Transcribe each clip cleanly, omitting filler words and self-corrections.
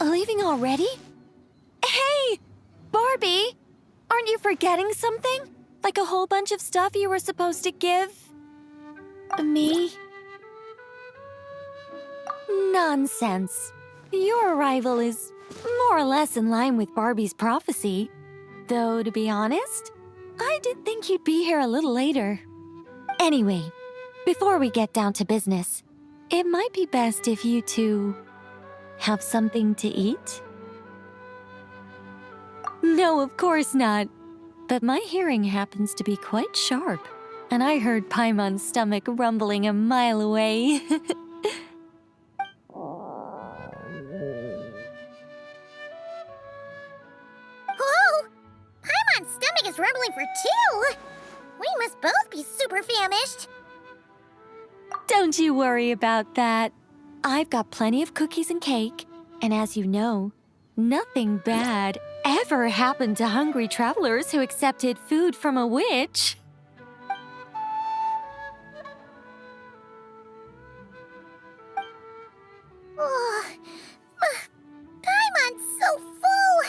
Leaving already? Hey! Barbie! Aren't you forgetting something? Like a whole bunch of stuff you were supposed to give me? Nonsense. Your arrival is more or less in line with Barbie's prophecy. Though, to be honest, I did think you'd be here a little later. Anyway, before we get down to business, it might be best if you two have something to eat? No, of course not. But my hearing happens to be quite sharp, and I heard Paimon's stomach rumbling a mile away. Whoa! Paimon's stomach is rumbling for two! We must both be super famished. Don't you worry about that. I've got plenty of cookies and cake, and as you know, nothing bad ever happened to hungry travelers who accepted food from a witch. Oh, Paimon's so full!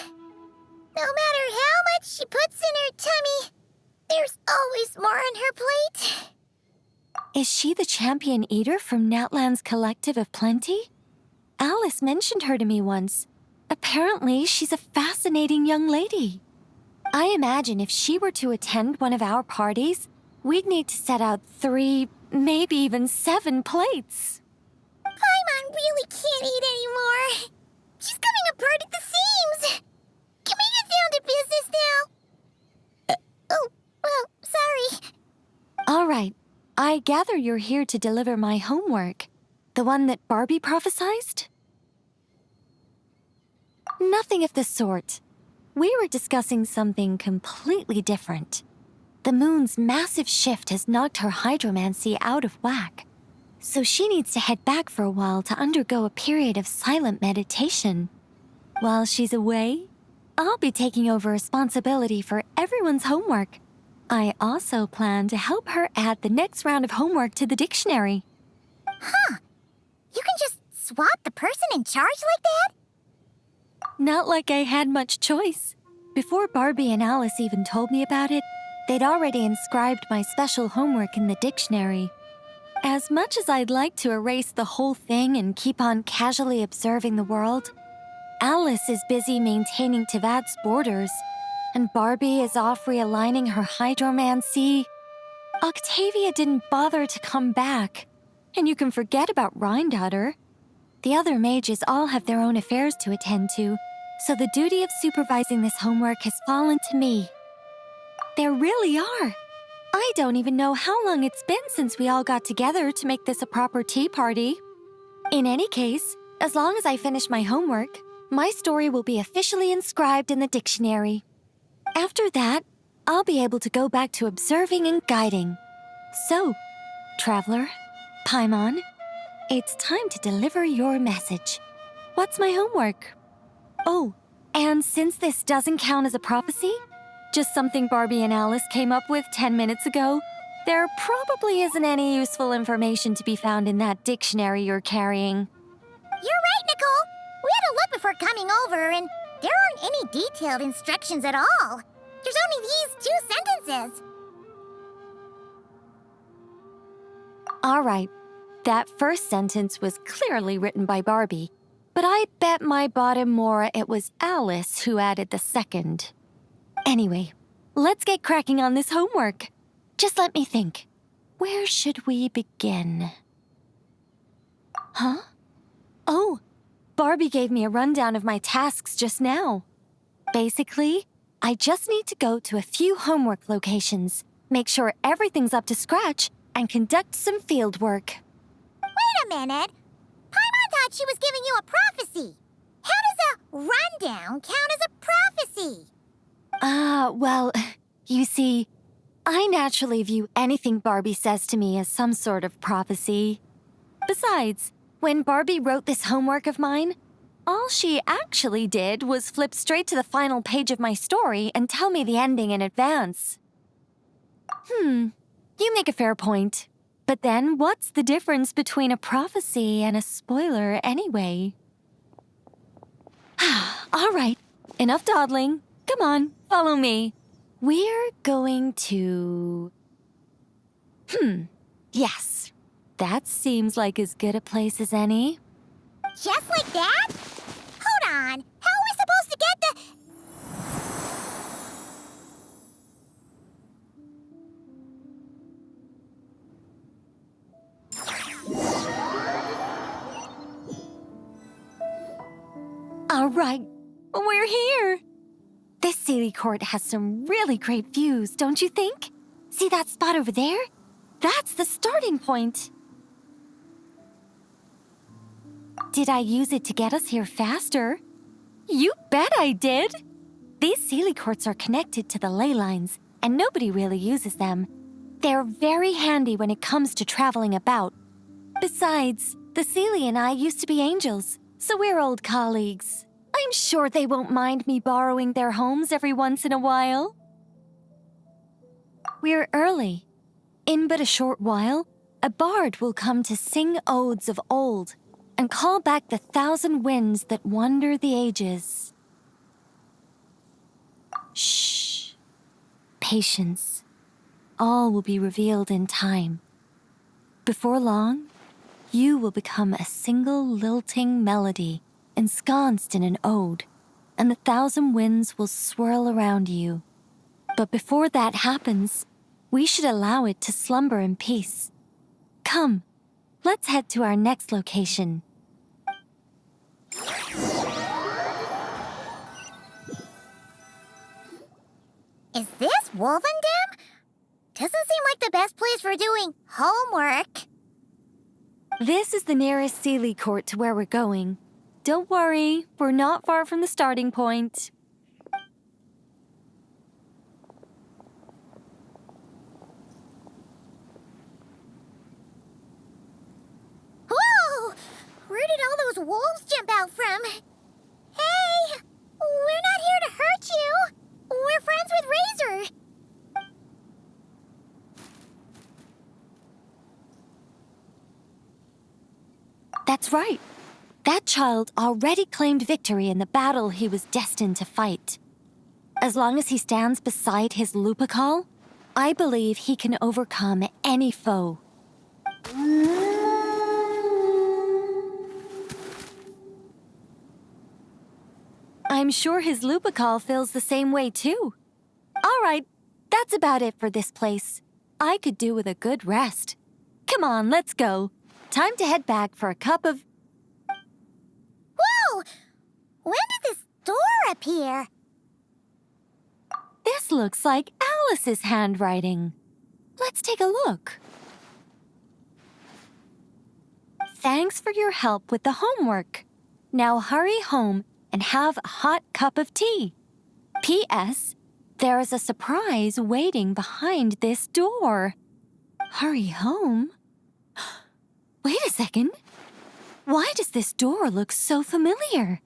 No matter how much she puts in her tummy, there's always more on her plate. Is she the champion eater from Natlan's Collective of Plenty? Alice mentioned her to me once. Apparently, she's a fascinating young lady. I imagine if she were to attend one of our parties, we'd need to set out 3, maybe even 7 plates. Paimon really can't eat anymore. She's coming apart at the seams. Can we get down to business now? Oh, well, sorry. All right. I gather you're here to deliver my homework. The one that Barbie prophesized? Nothing of the sort. We were discussing something completely different. The moon's massive shift has knocked her hydromancy out of whack, so she needs to head back for a while to undergo a period of silent meditation. While she's away, I'll be taking over responsibility for everyone's homework. I also plan to help her add the next round of homework to the dictionary. Huh. You can just swap the person in charge like that? Not like I had much choice. Before Barbie and Alice even told me about it, they'd already inscribed my special homework in the dictionary. As much as I'd like to erase the whole thing and keep on casually observing the world, Alice is busy maintaining Tevad's borders, and Barbie is off realigning her hydromancy. Octavia didn't bother to come back, and you can forget about Rhindaughter. The other mages all have their own affairs to attend to, so the duty of supervising this homework has fallen to me. There really are. I don't even know how long it's been since we all got together to make this a proper tea party. In any case, as long as I finish my homework, my story will be officially inscribed in the dictionary. After that, I'll be able to go back to observing and guiding. So, Traveler, Paimon, it's time to deliver your message. What's my homework? Oh, and since this doesn't count as a prophecy, just something Barbie and Alice came up with 10 minutes ago, there probably isn't any useful information to be found in that dictionary you're carrying. You're right, Nicole. We had to look before coming over, and there aren't any detailed instructions at all. There's only these 2 sentences. All right. That first sentence was clearly written by Barbie, but I bet my bottom more it was Alice who added the second. Anyway, let's get cracking on this homework. Just let me think. Where should we begin? Huh? Oh, Barbie gave me a rundown of my tasks just now. Basically, I just need to go to a few homework locations, make sure everything's up to scratch, and conduct some field work. Wait a minute. Paimon thought she was giving you a prophecy. How does a rundown count as a prophecy? Well, you see, I naturally view anything Barbie says to me as some sort of prophecy. Besides, When Barbie wrote this homework of mine, all she actually did was flip straight to the final page of my story and tell me the ending in advance. You make a fair point. But then what's the difference between a prophecy and a spoiler anyway? All right, enough dawdling. Come on, follow me. We're going to... Yes, that seems like as good a place as any. Just like that? Hold on. How are we supposed to get the... All right, we're here. This Seelie Court has some really great views, don't you think? See that spot over there? That's the starting point. Did I use it to get us here faster? You bet I did. These Seelie Courts are connected to the ley lines, and nobody really uses them. They're very handy when it comes to traveling about. Besides, the Seelie and I used to be angels, so we're old colleagues. I'm sure they won't mind me borrowing their homes every once in a while. We're early. In but a short while, a bard will come to sing odes of old and call back the 1,000 winds that wander the ages. Shh. Patience. All will be revealed in time. Before long, you will become a single lilting melody ensconced in an ode, and the 1,000 winds will swirl around you. But before that happens, we should allow it to slumber in peace. Come, let's head to our next location. Is this Wolvendam? Doesn't seem like the best place for doing homework. This is the nearest Seelie Court to where we're going. Don't worry, we're not far from the starting point. Whoa! Where did all those wolves jump out from? Hey! We're not here to hurt you! We're friends with Razor! That's right. That child already claimed victory in the battle he was destined to fight. As long as he stands beside his Lupercal, I believe he can overcome any foe. I'm sure his Lupercal feels the same way too. All right, that's about it for this place. I could do with a good rest. Come on, let's go. Time to head back for a cup of... Whoa! When did this door appear? This looks like Alice's handwriting. Let's take a look. Thanks for your help with the homework. Now hurry home and have a hot cup of tea. P.S. There is a surprise waiting behind this door. Hurry home? Wait a second. Why does this door look so familiar?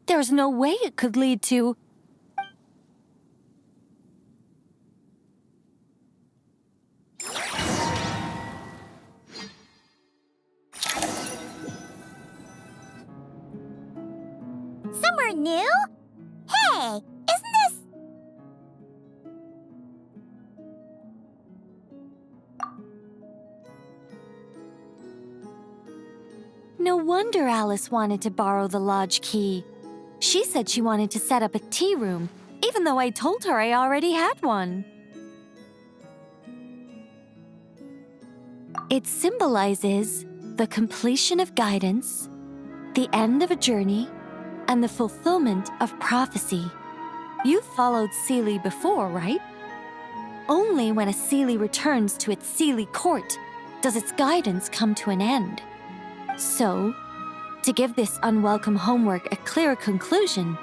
There's no way it could lead to... Somewhere new? Hey, isn't this... No wonder Alice wanted to borrow the lodge key. She said she wanted to set up a tea room, even though I told her I already had one. It symbolizes the completion of guidance, the end of a journey, and the fulfillment of prophecy. You've followed Seelie before, right? Only when a Seelie returns to its Seelie Court does its guidance come to an end. So, to give this unwelcome homework a clear conclusion,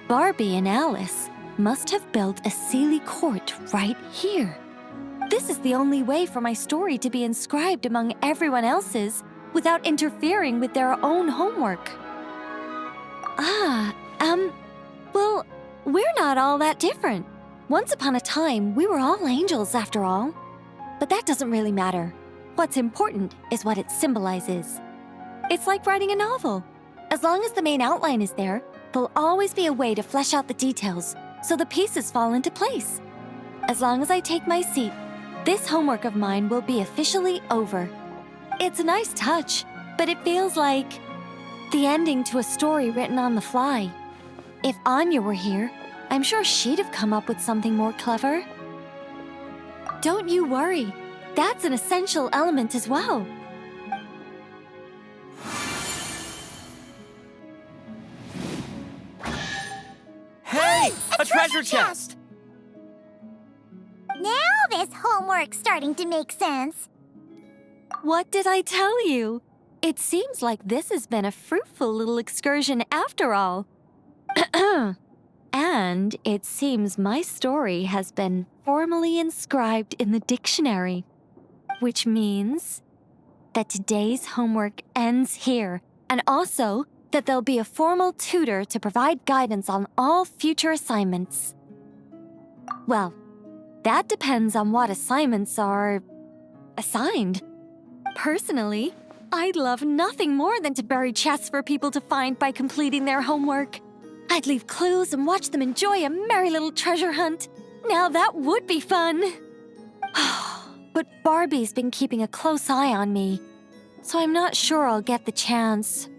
Barbie and Alice must have built a Seelie Court right here. This is the only way for my story to be inscribed among everyone else's without interfering with their own homework. Well, we're not all that different. Once upon a time, we were all angels after all. But that doesn't really matter. What's important is what it symbolizes. It's like writing a novel. As long as the main outline is there, there'll always be a way to flesh out the details so the pieces fall into place. As long as I take my seat, this homework of mine will be officially over. It's a nice touch, but it feels like the ending to a story written on the fly. If Anya were here, I'm sure she'd have come up with something more clever. Don't you worry. That's an essential element as well. Hey! A treasure chest! Now this homework's starting to make sense. What did I tell you? It seems like this has been a fruitful little excursion after all. And it seems my story has been formally inscribed in the dictionary, which means that today's homework ends here, and also that there'll be a formal tutor to provide guidance on all future assignments. Well, that depends on what assignments are assigned. Personally, I'd love nothing more than to bury chests for people to find by completing their homework. I'd leave clues and watch them enjoy a merry little treasure hunt. Now that would be fun. But Barbie's been keeping a close eye on me, so I'm not sure I'll get the chance.